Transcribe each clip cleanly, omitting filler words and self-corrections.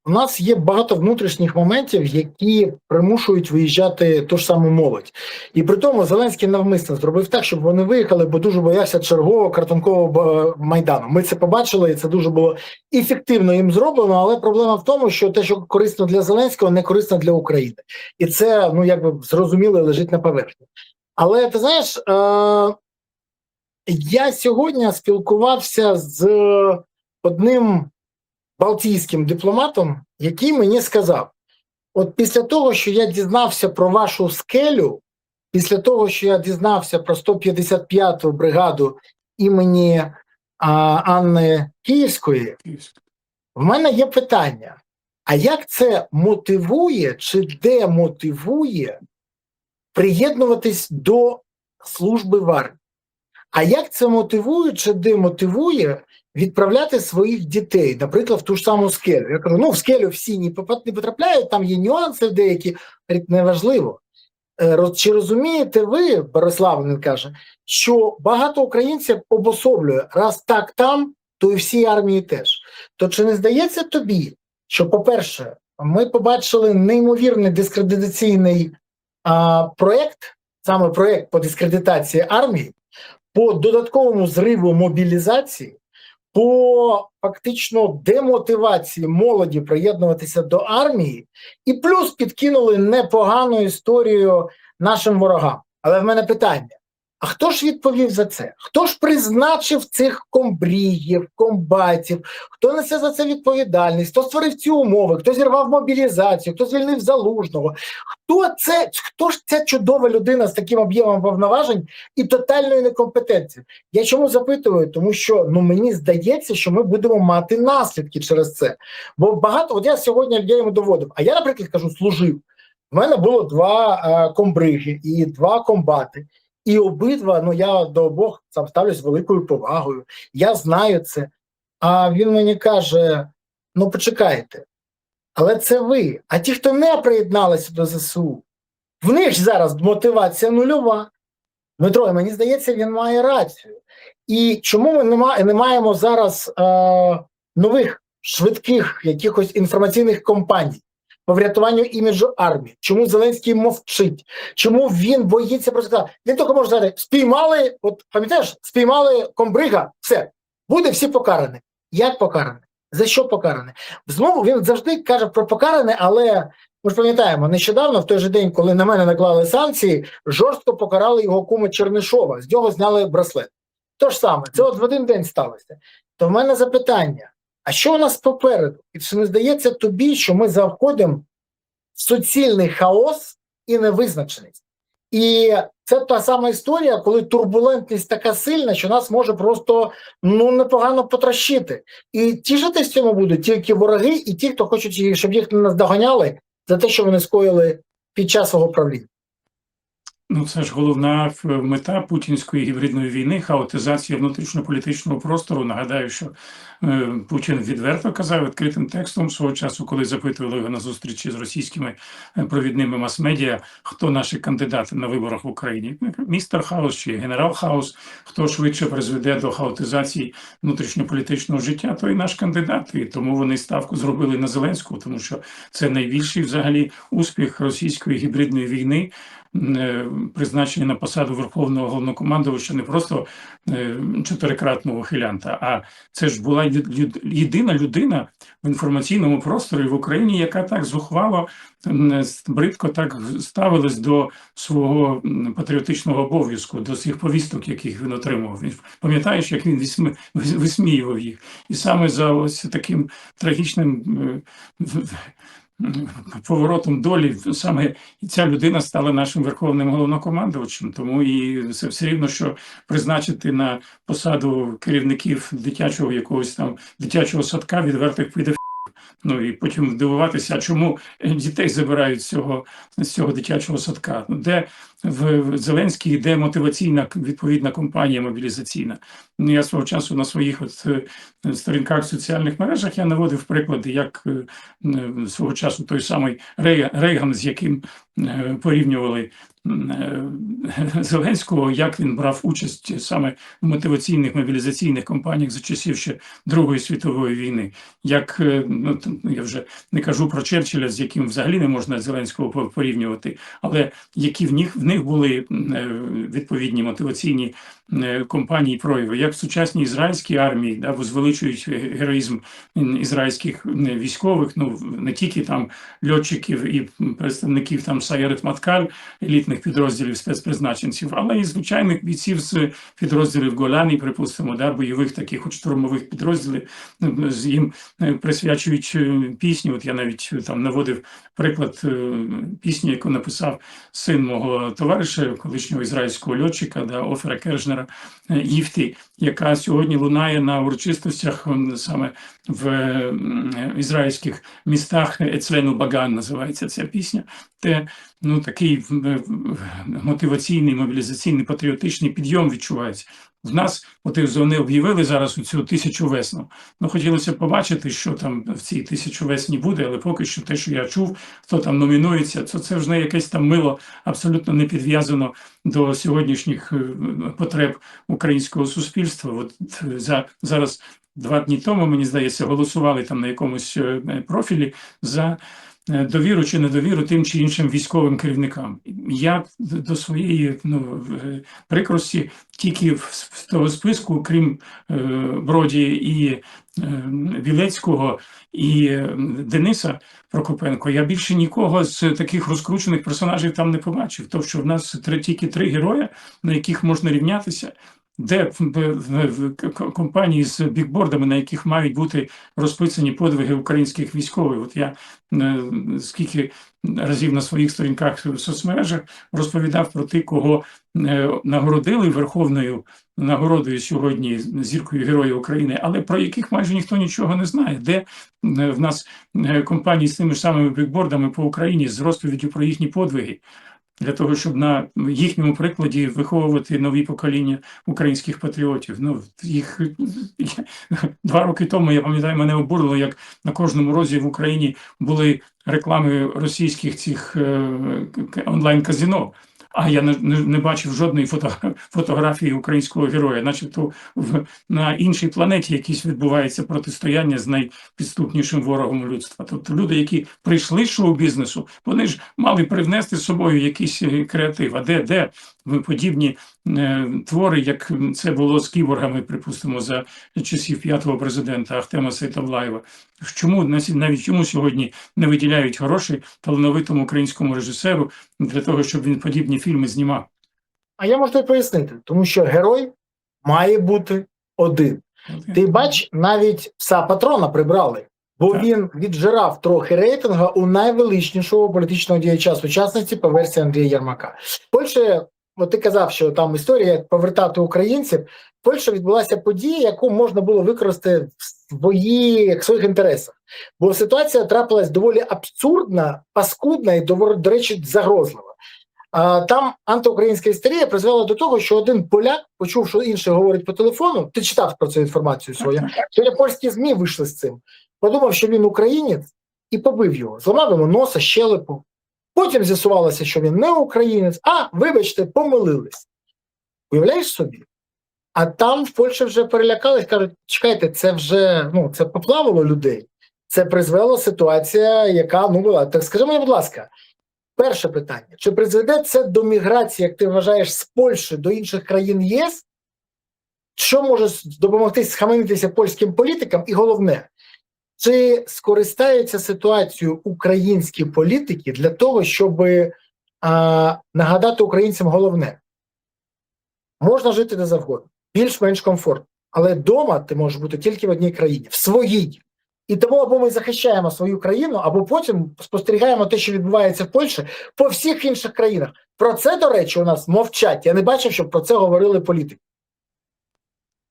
У нас є багато внутрішніх моментів, які примушують виїжджати ту ж саму молодь. І при тому Зеленський навмисно зробив так, щоб вони виїхали, бо дуже боявся чергового картонкового Майдану. Ми це побачили, і це дуже було ефективно їм зроблено, але проблема в тому, що те, що корисно для Зеленського, не корисно для України. І це, зрозуміло, лежить на поверхні. Але, ти знаєш, я сьогодні спілкувався з одним балтійським дипломатом, який мені сказав: от після того, що я дізнався про вашу скелю, після того, що я дізнався про 155-ту бригаду імені Анни Київської, в мене є питання: а як це мотивує чи демотивує приєднуватись до служби в армії? А як це мотивує чи демотивує відправляти своїх дітей, наприклад, в ту ж саму скелю? Я кажу, в скелю всі не потрапляють, там є нюанси деякі, неважливо. Чи розумієте ви, Борислав, він каже, що багато українців обособлює, раз так там, то і всій армії теж. То чи не здається тобі, що, по-перше, ми побачили неймовірний дискредитаційний проєкт, саме проєкт по дискредитації армії, по додатковому зриву мобілізації, по фактично демотивації молоді приєднуватися до армії, і плюс підкинули непогану історію нашим ворогам. Але в мене питання: а хто ж відповів за це? Хто ж призначив цих комбрігів, комбатів? Хто несе за це відповідальність? Хто створив ці умови? Хто зірвав мобілізацію? Хто звільнив Залужного? Хто ж ця чудова людина з таким об'ємом повноважень і тотальної некомпетенції? Я чому запитую? Тому що мені здається, що ми будемо мати наслідки через це. Бо багато, от я сьогодні йому доводив, а я, наприклад, кажу, служив. У мене було 2 комбриги і 2 комбати. І обидва, я до обох ставлюсь з великою повагою, я знаю це. А він мені каже: почекайте, але це ви. А ті, хто не приєдналися до ЗСУ, в них ж зараз мотивація нульова. Дмитро, мені здається, він має рацію. І чому ми не маємо зараз нових, швидких якихось інформаційних кампаній по врятуванню іміджу армії? Чому Зеленський мовчить? Чому він боїться про це? Він тільки може сказати: спіймали, пам'ятаєш, спіймали комбрига, все, буде всі покарані. Як покарані? За що покарані? Знову він завжди каже про покарані, але ми ж пам'ятаємо, нещодавно, в той же день, коли на мене наклали санкції, жорстко покарали його кума Чернишова, з нього зняли браслет. То ж саме, це от в один день сталося. То в мене запитання: а що у нас попереду? І чи не здається тобі, що ми заходимо в суцільний хаос і невизначеність? І це та сама історія, коли турбулентність така сильна, що нас може просто непогано потрощити. І тішитись цьому будуть тільки вороги і ті, хто хочуть, щоб їх не наздоганяли за те, що вони скоїли під час свого правління. Це ж головна мета путінської гібридної війни – хаотизація внутрішньополітичного простору. Нагадаю, що Путін відверто казав відкритим текстом свого часу, коли запитували його на зустрічі з російськими провідними мас-медіа, хто наші кандидати на виборах в Україні. Містер Хаос чи генерал Хаос, хто швидше призведе до хаотизації внутрішньополітичного життя, то і наш кандидат. І тому вони ставку зробили на Зеленського, тому що це найбільший взагалі успіх російської гібридної війни, призначення на посаду Верховного Головнокомандувача не просто 4-кратного ухилянта, а це ж була єдина людина в інформаційному просторі в Україні, яка так зухвало, бридко так ставилась до свого патріотичного обов'язку, до цих повісток, яких він отримував. Пам'ятаєш, як він висміював їх? І саме за ось таким трагічним поворотом долі саме ця людина стала нашим Верховним Головнокомандувачем. Тому і це все рівно, що призначити на посаду керівників дитячого якогось там дитячого садка відвертих педофілів. І потім дивуватися, а чому дітей забирають з цього дитячого садка. Де в Зеленський йде мотиваційна відповідна кампанія мобілізаційна. Я свого часу на своїх сторінках в соціальних мережах я наводив приклади, як свого часу той самий Рейган, з яким порівнювали Зеленського, як він брав участь саме в мотиваційних мобілізаційних кампаніях за часів ще Другої світової війни. Як, я вже не кажу про Черчилля, з яким взагалі не можна Зеленського порівнювати, але які в них були відповідні мотиваційні кампанії, прояви, як в сучасній ізраїльській армії, да, возвеличують героїзм ізраїльських військових, ну не тільки там льотчиків і представників там Сайерет Маткаль, елітних підрозділів спецпризначенців, але і звичайних бійців з підрозділів Голяні, припустимо, да, бойових таких от штурмових підрозділів, їм присвячують пісню. От я навіть там наводив приклад пісні, яку написав син мого товариша, колишнього ізраїльського льотчика, да, Офера Кершнера, Їфті, яка сьогодні лунає на урочистостях саме в ізраїльських містах. Ецлену Баган називається ця пісня. Те, ну, такий мотиваційний, мобілізаційний, патріотичний підйом відчувається. В нас, от вони об'явили зараз у цю 1000 весну. Ну, хотілося б побачити, що там в цій 1000 весні буде, але поки що те, що я чув, хто там номінується, то це вже якесь там мило, абсолютно не підв'язано до сьогоднішніх потреб українського суспільства. От зараз 2 дні тому, мені здається, голосували там на якомусь профілі за довіру чи недовіру тим чи іншим військовим керівникам. Я до своєї прикрості тільки з того списку, крім Броді і Вілецького і Дениса Прокопенко, я більше нікого з таких розкручених персонажів там не побачив. Тобто, що в нас тільки 3 герої, на яких можна рівнятися, де в компанії з бікбордами, на яких мають бути розписані подвиги українських військових. От я скільки разів на своїх сторінках в соцмережах розповідав про тих, кого нагородили Верховною нагородою сьогодні, зіркою Героя України, але про яких майже ніхто нічого не знає. Де в нас компанії з тими ж самими бікбордами по Україні з розповіддю про їхні подвиги, для того, щоб на їхньому прикладі виховувати нові покоління українських патріотів. Ну, їх 2 роки тому, я пам'ятаю, мене обурило, як на кожному розі в Україні були реклами російських цих онлайн-казино. А я не бачив жодної фотографії українського героя, начебто на іншій планеті якісь відбувається протистояння з найпідступнішим ворогом людства. Тобто люди, які прийшли з шоу-бізнесу, вони ж мали привнести з собою якийсь креатив. А де подібні твори, як це було з кіборгами, припустимо, за часів 5-го президента Ахтема Сейтаблаєва. Чому сьогодні не виділяють гроші талановитому українському режисеру для того, щоб він подібні фільми знімав? А я можу тобі пояснити, тому що герой має бути один. Ти бач, навіть пса патрона прибрали, бо так, він віджирав трохи рейтинга у найвеличнішого політичного діяча сучасності по версії Андрія Єрмака. Польща, от ти казав, що там історія, як повертати українців, в Польщі відбулася подія, яку можна було використати в своїх інтересах. Бо ситуація трапилась доволі абсурдна, паскудна і, до речі, загрозлива. Там антиукраїнська істерія призвела до того, що один поляк почув, що інший говорить по телефону, ти читав про цю інформацію свою, сьогодні польські ЗМІ вийшли з цим, подумав, що він українець і побив його, зламав йому носа, щелепу. Потім з'ясувалося, що він не українець, вибачте, помилились. Уявляєш собі? А там в Польщі вже перелякались, кажуть, чекайте, це вже, це поплавило людей. Це призвела ситуація, яка, була. Так скажи мені, будь ласка, перше питання. Чи призведе це до міграції, як ти вважаєш, з Польщі до інших країн ЄС? Що може допомогти схаменитися польським політикам? І головне, чи скористаються ситуацією українські політики для того, щоб нагадати українцям головне? Можна жити де завгодно, більш-менш комфортно, але вдома ти можеш бути тільки в одній країні, в своїй. І тому або ми захищаємо свою країну, або потім спостерігаємо те, що відбувається в Польщі, по всіх інших країнах. Про це, до речі, у нас мовчать. Я не бачив, щоб про це говорили політики.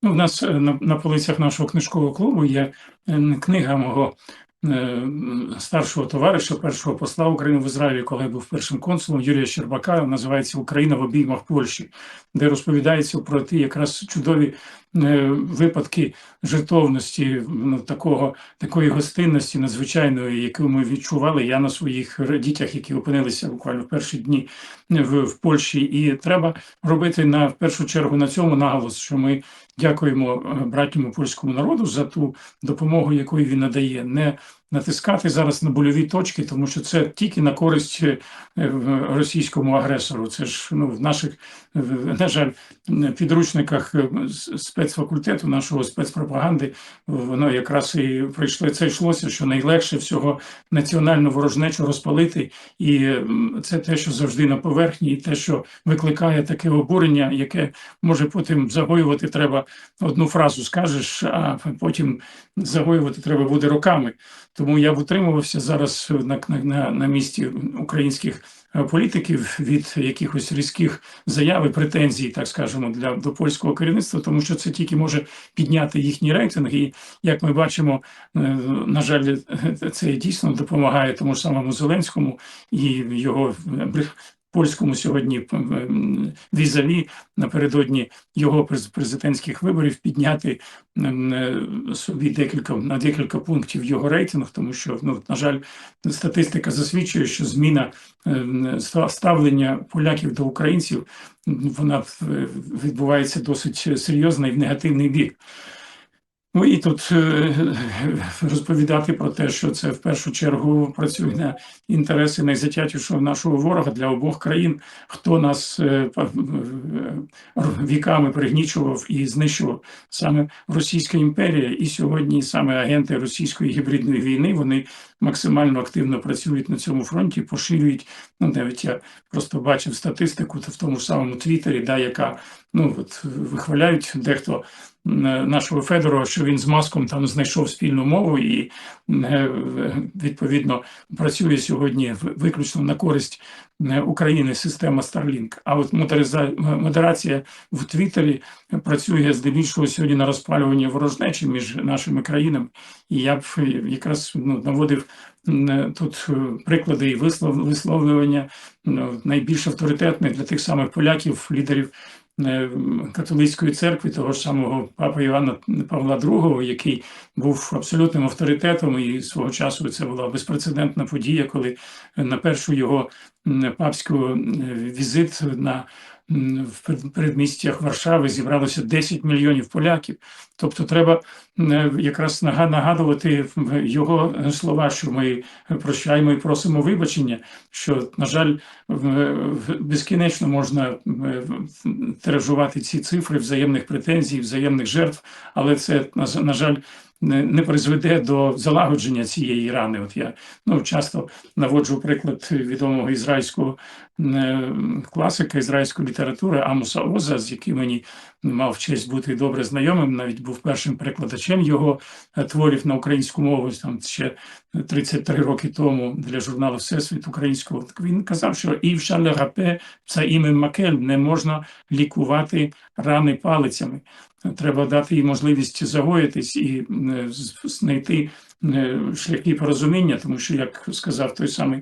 У нас на полицях нашого книжкового клубу є книга мого старшого товариша, першого посла України в Ізраїлі, коли я був першим консулом, Юрія Щербака, називається «Україна в обіймах Польщі», де розповідається про ті якраз чудові випадки жертовності, такої гостинності надзвичайної, яку ми відчували я на своїх дітях, які опинилися буквально в перші дні в Польщі. І треба робити в першу чергу на цьому наголос, що ми дякуємо братньому польському народу за ту допомогу, яку він надає. Не натискати зараз на больові точки, тому що це тільки на користь російському агресору. Це ж в наших, на жаль, підручниках спецфакультету нашого спецпропаганди воно якраз і прийшло. Це йшлося, що найлегше всього національну ворожнечу розпалити, і це те, що завжди на поверхні, і те, що викликає таке обурення, яке може потім загоювати треба. Одну фразу скажеш, а потім загоювати треба буде роками. Тому я б утримувався зараз на місці українських політиків від якихось різких заяв і претензій, так скажемо, до польського керівництва, тому що це тільки може підняти їхній рейтинг. І, як ми бачимо, на жаль, це дійсно допомагає тому ж самому Зеленському і його польському сьогодні візаві напередодні його президентських виборів підняти собі на декілька пунктів його рейтинг, тому що, на жаль, статистика засвідчує, що зміна ставлення поляків до українців, вона відбувається досить серйозно і в негативний бік. Ну і тут розповідати про те, що це в першу чергу працює на інтереси найзатятішого нашого ворога для обох країн, хто нас віками пригнічував і знищував. Саме Російська імперія, і сьогодні саме агенти російської гібридної війни, вони максимально активно працюють на цьому фронті, поширюють, навіть я просто бачив статистику в тому ж самому Твіттері, яка, вихваляють дехто нашого Федорова, що він з Маском там знайшов спільну мову і відповідно працює сьогодні виключно на користь України система Starlink. А от модерація в Твіттері працює здебільшого сьогодні на розпалюванні ворожнечі між нашими країнами. І я б якраз наводив тут приклади і висловлювання найбільш авторитетних для тих самих поляків, лідерів католицької церкви, того ж самого папи Івана Павла II, який був абсолютним авторитетом, і свого часу це була безпрецедентна подія, коли на першу його папську візит в передмістях Варшави зібралося 10 мільйонів поляків. Тобто треба якраз нагадувати його слова, що ми прощаємо і просимо вибачення, що, на жаль, безкінечно можна тиражувати ці цифри взаємних претензій, взаємних жертв, але це, на жаль, не призведе до залагодження цієї рани. От я часто наводжу приклад відомого ізраїльського класика ізраїльської літератури Амоса Оза, з яким мені мав честь бути добре знайомим, навіть був першим перекладачем його творів на українську мову, там ще 33 роки тому для журналу «Всесвіт» українського. Він казав, що «Івша лерапе псаїм макель» – не можна лікувати рани палицями. Треба дати їй можливість загоїтись і знайти шляхи порозуміння, тому що, як сказав той самий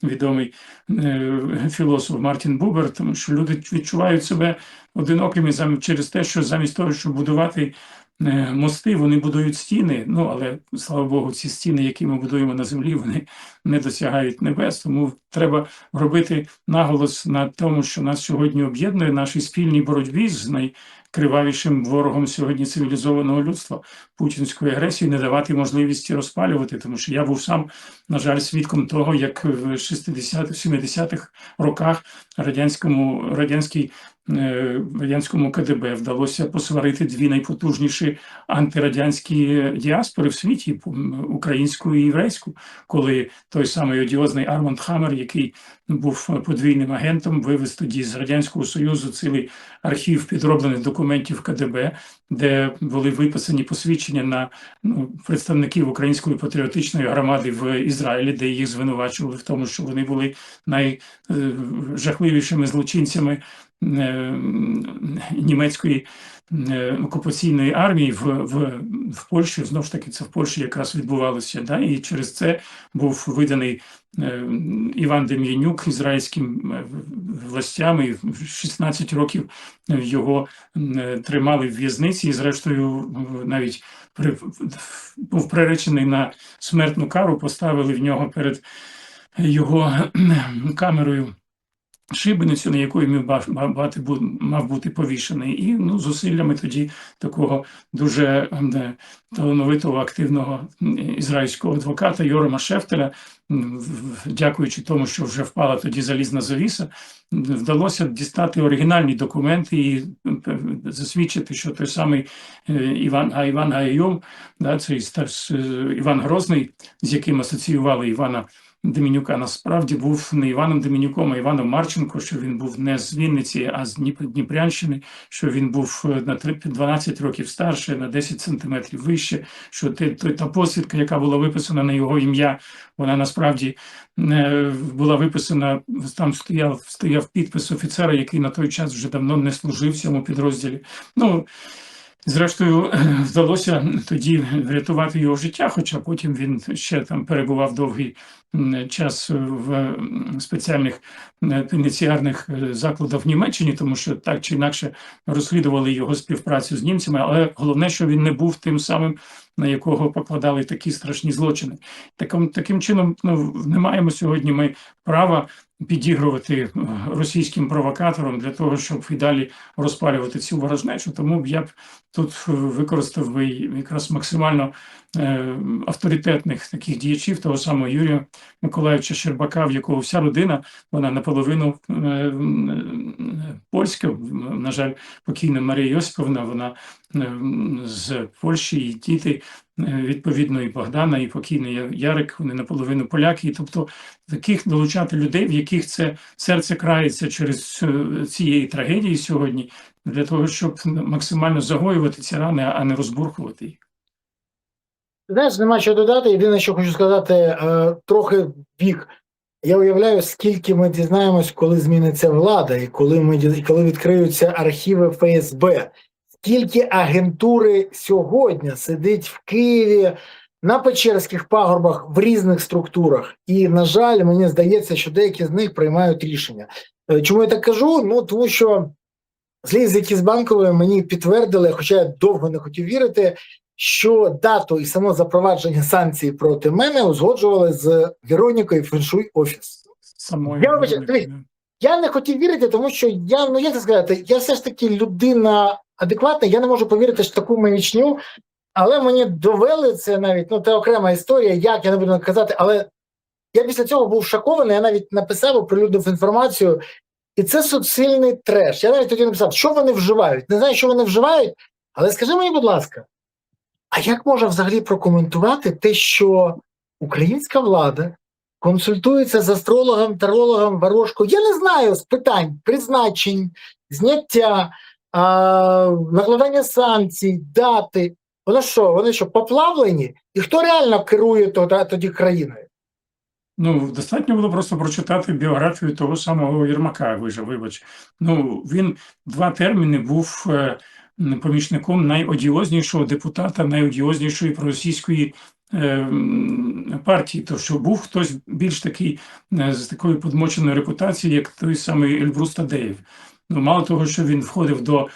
відомий філософ Мартін Бубер, тому що люди відчувають себе одинокими через те, що замість того, щоб будувати мости, вони будують стіни, але, слава Богу, ці стіни, які ми будуємо на землі, вони не досягають небес, тому треба робити наголос на тому, що нас сьогодні об'єднує в нашій спільній боротьбі з найкривавішим ворогом сьогодні цивілізованого людства, путінської агресії, не давати можливості розпалювати, тому що я був сам, на жаль, свідком того, як в 60-70-х роках радянському КДБ вдалося посварити дві найпотужніші антирадянські діаспори в світі, українську і єврейську, коли той самий одіозний Арманд Хаммер, який був подвійним агентом, вивез тоді з Радянського Союзу цілий архів підроблених документів КДБ, де були виписані посвідчення на представників української патріотичної громади в Ізраїлі, де їх звинувачували в тому, що вони були найжахливішими злочинцями німецької окупаційної армії в Польщі. Знову ж таки, це в Польщі якраз відбувалося. Да? І через це був виданий Іван Дем'янюк ізраїльським властями. 16 років його тримали в в'язниці, і зрештою навіть був приречений на смертну кару, поставили в нього перед його камерою шибеницю, на якої мав бути повішений. І зусиллями тоді такого дуже талановитого, активного ізраїльського адвоката Йорема Шефтеля, дякуючи тому, що вже впала тоді залізна завіса, вдалося дістати оригінальні документи і засвідчити, що той самий Іван Гайом, цей Іван Грозний, з яким асоціювали Івана Дем'янюка, насправді був не Іваном Дем'янюком, а Іваном Марченко, що він був не з Вінниці, а з Дніпрянщини, що він був на 12 років старше, на 10 сантиметрів вище, що та посвідка, яка була виписана на його ім'я, вона насправді була виписана, там стояв підпис офіцера, який на той час вже давно не служив в цьому підрозділі. Зрештою, вдалося тоді врятувати його життя, хоча потім він ще там перебував довгий час в спеціальних пенітенціарних закладах в Німеччині, тому що так чи інакше розслідували його співпрацю з німцями, але головне, що він не був тим самим, на якого покладали такі страшні злочини. Таким чином, не маємо сьогодні ми права підігрувати російським провокаторам для того, щоб і далі розпалювати цю ворожнечу. Тому я б тут використав би якраз максимально авторитетних таких діячів, того самого Юрія Миколайовича Щербака, в якого вся родина, вона наполовину польська, на жаль, покійна Марія Йосиповна, вона з Польщі, і діти, відповідно, і Богдана, і покійний Ярик, вони наполовину поляки. І тобто таких долучати людей, в яких це серце крається через цієї трагедії сьогодні, для того, щоб максимально загоювати ці рани, а не розбурхувати їх. Знаєш, нема що додати. Єдине, що хочу сказати, трохи вік. Я уявляю, скільки ми дізнаємось, коли зміниться влада, і коли відкриються архіви ФСБ. Скільки агентури сьогодні сидить в Києві, на Печерських пагорбах, в різних структурах. І, на жаль, мені здається, що деякі з них приймають рішення. Чому я так кажу? Тому що злізики з Банкової мені підтвердили, хоча я довго не хотів вірити, що дату і само запровадження санкцій проти мене узгоджували з Веронікою Феншуй Офіс. Я не хотів вірити, тому що як це сказати, я все ж таки людина адекватна, я не можу повірити що таку маячню, але мені довели це навіть, це окрема історія, як, я не буду казати, але я після цього був шокований, я навіть написав, оприлюднив інформацію, і це суцільний треш. Я навіть тоді написав, що вони вживають. Не знаю, що вони вживають, але скажи мені, будь ласка, а як можна взагалі прокоментувати те, що українська влада консультується з астрологом, тарологом, Ворожкою, я не знаю, з питань призначень, зняття, накладання санкцій, дати. Вони що, поплавлені? І хто реально керує тоді країною? Достатньо було просто прочитати біографію того самого Єрмака, вибач. Він 2 терміни був помічником найодіознішого депутата, найодіознішої проросійської партії, то що був хтось більш такий, з такою подмоченою репутацією, як той самий Ельбрус Тадеєв. Мало того, що він входив до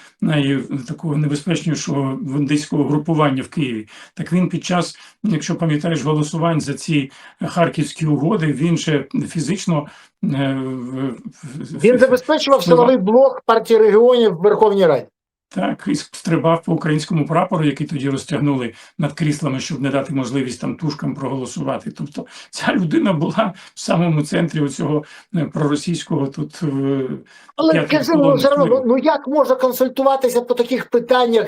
такого небезпечнішого бандитського групування в Києві, так він під час, якщо пам'ятаєш, голосувань за ці харківські угоди, він же фізично... Він забезпечував силовий блок партії регіонів в Верховній Раді. Так, і стрибав по українському прапору, який тоді розтягнули над кріслами, щоб не дати можливість там тушкам проголосувати. Тобто ця людина була в самому центрі оцього проросійського тут... Але скажи, як можна консультуватися по таких питаннях?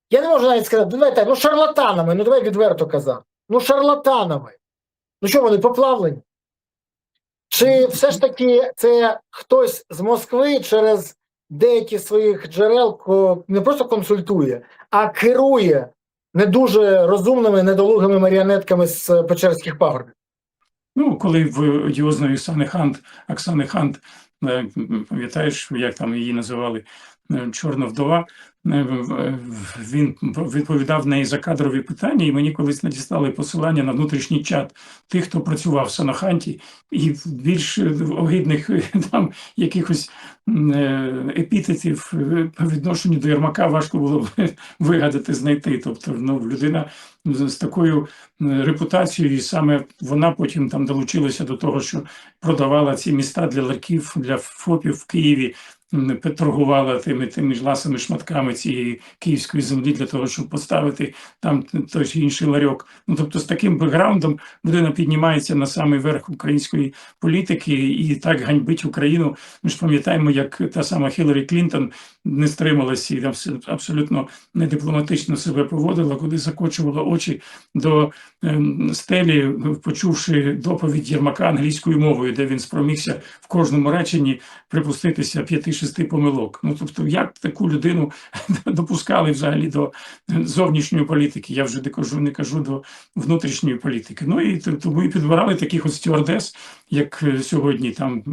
Я не можу навіть сказати, давай так, шарлатанами, давай відверто казати. Шарлатанами. Що вони, поплавлені? Чи все ж таки це хтось з Москви через деякі своїх джерел не просто консультує, а керує не дуже розумними, недолугими маріонетками з Печерських пагорбів? Коли в одіозної Оксани Хант пам'ятаєш, як там її називали, Чорна вдова. Він відповідав в неї за кадрові питання, і мені колись надіслали посилання на внутрішній чат тих, хто працював в Санаханті, і більш огидних там якихось епітетів по відношенню до Єрмака важко було б вигадати, знайти. Тобто, людина з такою репутацією, і саме вона потім там долучилася до того, що продавала ці міста для ларьків, для ФОПів в Києві, торгувала тими ж ласими шматками цієї київської землі для того, щоб поставити там той чи інший ларьок. Ну, тобто, з таким бекграундом людина піднімається на самий верх української політики і так ганьбить Україну. Ми ж пам'ятаємо, як та сама Хіларі Клінтон не стрималася і абсолютно недипломатично себе поводила, коли закочувала очі до стелі, почувши доповідь Єрмака англійською мовою, де він спромігся в кожному реченні припуститися 5-6 помилок. Ну, тобто, як таку людину допускали взагалі до зовнішньої політики? Я вже не кажу до внутрішньої політики. Ну, і тому і підбирали таких от стюардес, як сьогодні, там,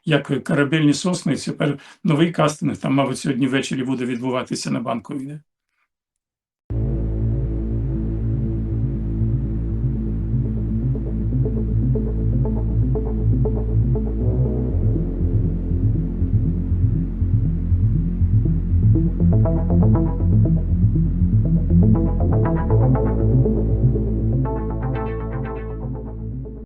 як корабельні сосни. Тепер новий кастинг, там, мабуть, сьогодні ввечері буде відбуватися на Банковій.